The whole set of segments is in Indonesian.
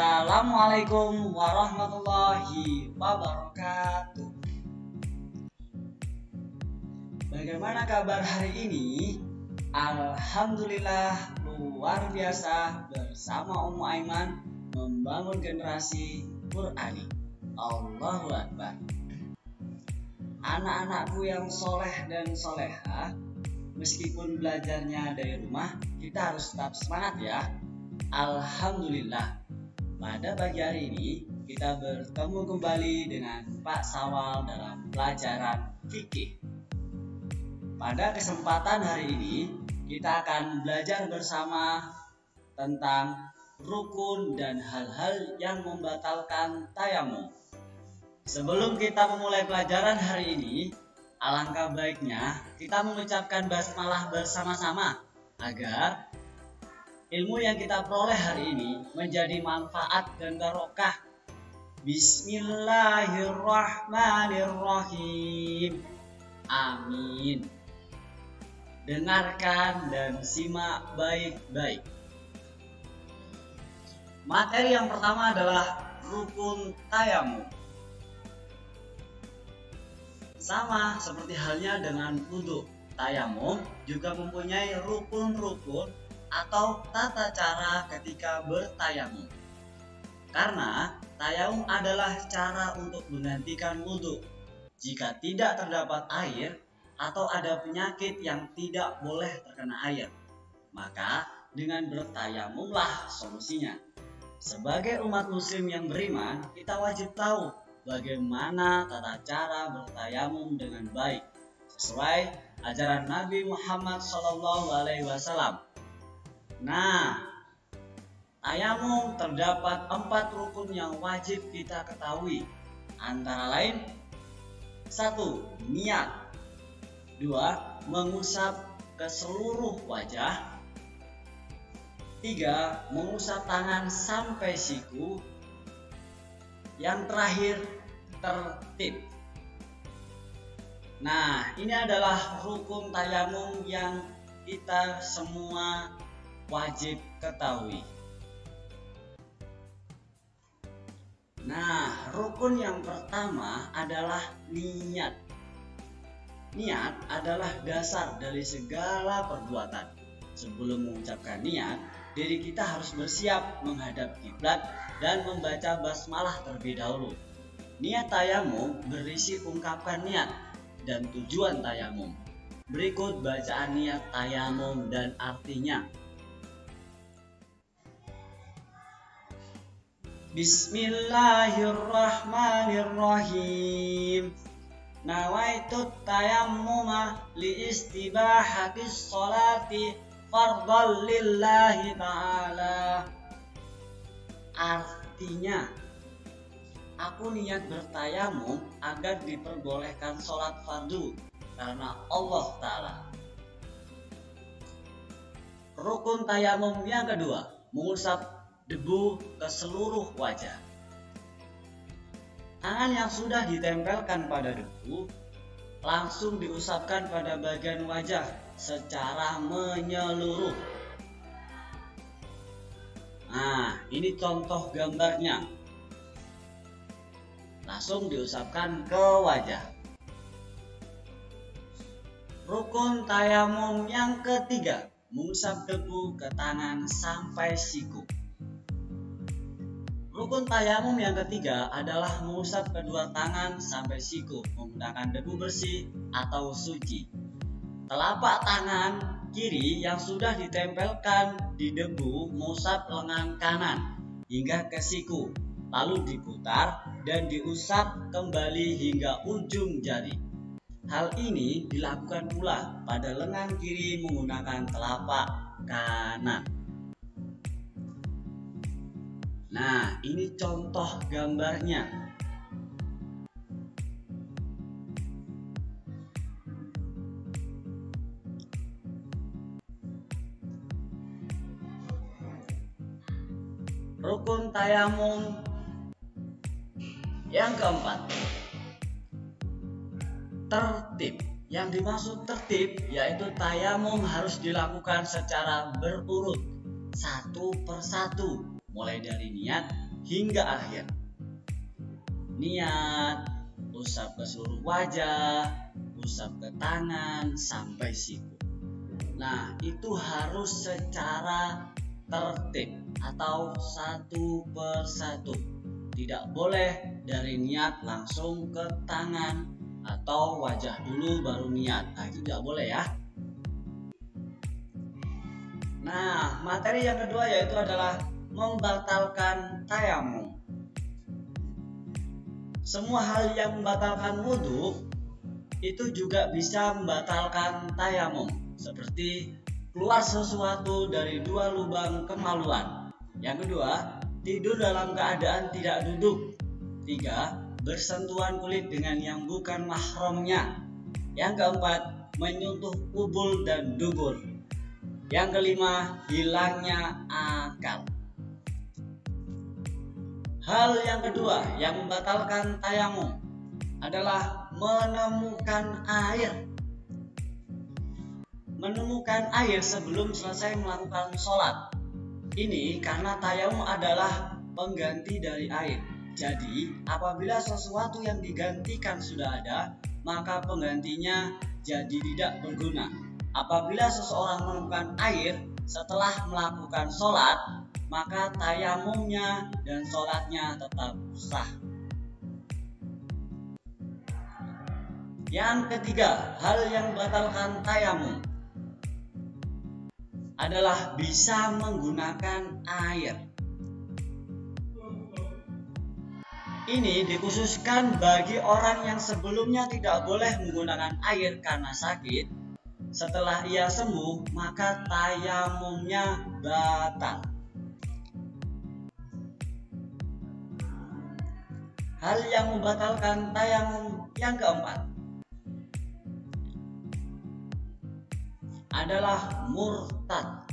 Assalamualaikum warahmatullahi wabarakatuh. Bagaimana kabar hari ini? Alhamdulillah luar biasa bersama Ummu Aiman membangun generasi Qur'ani. Allahu Akbar. Anak-anakku yang soleh dan soleha, meskipun belajarnya dari rumah, kita harus tetap semangat ya. Alhamdulillah, pada pagi hari ini kita bertemu kembali dengan Pak Sawal dalam pelajaran fikih. Pada kesempatan hari ini kita akan belajar bersama tentang rukun dan hal-hal yang membatalkan tayamum. Sebelum kita memulai pelajaran hari ini, alangkah baiknya kita mengucapkan basmalah bersama-sama agar ilmu yang kita peroleh hari ini menjadi manfaat dan barokah. Bismillahirrahmanirrahim. Amin. Dengarkan dan simak baik-baik. Materi yang pertama adalah rukun tayamum. Sama seperti halnya dengan wudu, tayamum juga mempunyai rukun-rukun atau tata cara ketika bertayamum. Karena tayamum adalah cara untuk menggantikan wudu jika tidak terdapat air atau ada penyakit yang tidak boleh terkena air. Maka dengan bertayamumlah solusinya. Sebagai umat muslim yang beriman, kita wajib tahu bagaimana tata cara bertayamum dengan baik sesuai ajaran Nabi Muhammad SAW. Nah, tayamum terdapat 4 rukun yang wajib kita ketahui. Antara lain 1. Niat. 2. Mengusap ke seluruh wajah. 3. Mengusap tangan sampai siku. Yang terakhir, tertib. Nah, ini adalah rukun tayamum yang kita semua wajib ketahui. Nah, rukun yang pertama adalah niat. Niat adalah dasar dari segala perbuatan. Sebelum mengucapkan niat, diri kita harus bersiap menghadap kiblat dan membaca basmalah terlebih dahulu. Niat tayamum berisi ungkapkan niat dan tujuan tayamum. Berikut bacaan niat tayamum dan artinya. Bismillahirrahmanirrahim. Nawaitu tayammuma li istibahatis sholati fardhan lillahi ta'ala. Artinya, aku niat bertayamum agar diperbolehkan sholat fardu karena Allah Ta'ala. Rukun tayamum yang kedua, mengusap debu ke seluruh wajah. Tangan yang sudah ditempelkan pada debu langsung diusapkan pada bagian wajah secara menyeluruh. Nah, ini contoh gambarnya. Langsung diusapkan ke wajah. Rukun tayamum yang ketiga, mengusap debu ke tangan sampai siku. Rukun tayamum yang ketiga adalah mengusap kedua tangan sampai siku menggunakan debu bersih atau suci. Telapak tangan kiri yang sudah ditempelkan di debu mengusap lengan kanan hingga ke siku, lalu diputar dan diusap kembali hingga ujung jari. Hal ini dilakukan pula pada lengan kiri menggunakan telapak kanan. Nah, ini contoh gambarnya. Rukun tayamum yang keempat, tertib. Yang dimaksud tertib yaitu tayamum harus dilakukan secara berurut, satu persatu, mulai dari niat, hingga akhir. Niat, usap ke seluruh wajah, usap ke tangan sampai siku. Nah, itu harus secara tertib atau satu persatu. Tidak boleh dari niat langsung ke tangan atau wajah dulu baru niat. Nah, itu tidak boleh ya. Nah, materi yang kedua yaitu adalah membatalkan tayamum. Semua hal yang membatalkan wudhu itu juga bisa membatalkan tayamum, seperti keluar sesuatu dari 2 lubang kemaluan. Yang kedua, tidur dalam keadaan tidak duduk. 3, bersentuhan kulit dengan yang bukan mahramnya. Yang keempat, menyentuh kubul dan dubur. Yang kelima, hilangnya akal. Hal yang kedua yang membatalkan tayamum adalah menemukan air. Menemukan air sebelum selesai melakukan sholat. Ini karena tayamum adalah pengganti dari air. Jadi, apabila sesuatu yang digantikan sudah ada, maka penggantinya jadi tidak berguna. Apabila seseorang menemukan air setelah melakukan sholat, maka tayamumnya dan sholatnya tetap sah. Yang ketiga, hal yang membatalkan tayamum adalah bisa menggunakan air. Ini dikhususkan bagi orang yang sebelumnya tidak boleh menggunakan air karena sakit. Setelah ia sembuh, maka tayamumnya batal. Hal yang membatalkan tayamum yang keempat adalah murtad.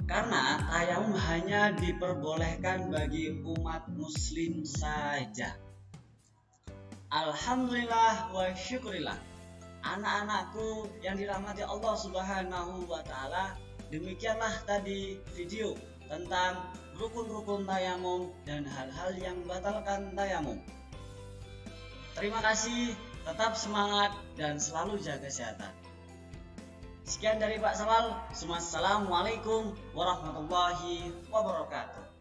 Karena tayamum hanya diperbolehkan bagi umat muslim saja. Alhamdulillah wa syukurillah. Anak-anakku yang dirahmati Allah Subhanahu wa Ta'ala, demikianlah tadi video tentang rukun-rukun tayamum dan hal-hal yang membatalkan tayamum. Terima kasih, tetap semangat dan selalu jaga kesehatan. Sekian dari Pak Sawal. Assalamualaikum warahmatullahi wabarakatuh.